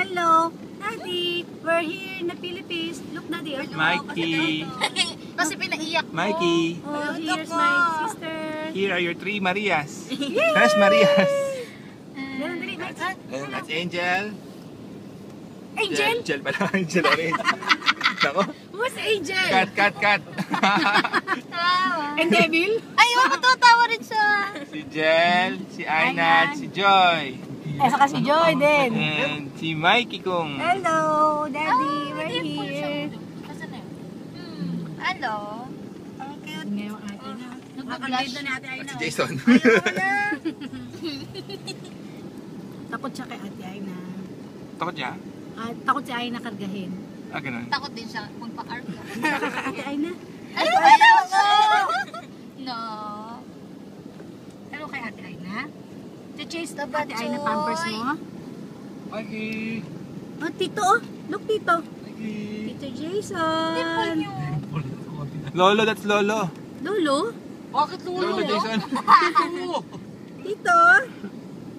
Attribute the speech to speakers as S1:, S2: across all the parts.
S1: Hello, Daddy. We're here in the Philippines. Look, Daddy.
S2: Mikey.
S3: Kasi pinaiyak ko.
S2: Mikey.
S1: Oh, here's my sister.
S2: Here are your 3 Marias. Tres Marias.
S1: Ganun, dali, Mike.
S2: And that's Angel.
S1: Angel?
S2: Angel pala. Angel Orange. Nako.
S1: Who's Angel?
S2: Cut.
S1: And Devil?
S3: Ay, matatawa rin siya.
S2: Si Jel, si Aina, at si Joy.
S1: Eh, saka si Joy din.
S2: And si Mikey kong.
S1: Hello, Daddy. We're here.
S3: Nasaan na yun? Hello. Ang cute.
S1: Ngayon, ate na.
S3: Nag-blush.
S2: At si Jason.
S1: Takot siya kay ate Aina.
S2: Takot niya?
S1: Takot si Aina kargahin.
S2: Ganun.
S3: Takot din siya magpa-arga.
S1: Takot kay ate Aina.
S3: Ay, ayaw ko! No.
S1: Hello kay ate Aina. Chase
S3: Diba,
S1: ate Aina pampers mo.
S2: Mikey.
S1: Oh, Tito. Oh. Look, Tito.
S2: Mikey.
S1: Tito Jason.
S2: Lolo, that's Lolo.
S1: Lolo?
S3: Bakit
S2: Lolo Jason.
S1: Tito.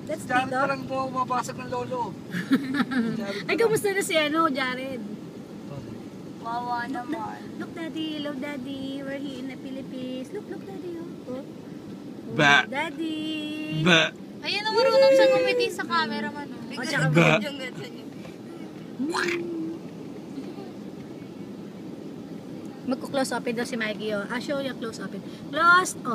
S1: That's Tito.
S2: Parang bumabasag ng Lolo.
S1: Ay, kamusta na si Jared?
S3: Wawa naman.
S1: Look, Daddy. Hello, Daddy. We're here in the Philippines. Look, Daddy. Oh.
S2: Ba.
S1: Daddy.
S2: Ba.
S3: Ayun ang marunong siya gumiti sa camera man.
S1: Oh, tsaka
S2: Ba.
S1: Magko-close open daw si Mikey. Oh. Show niya close open. Close open.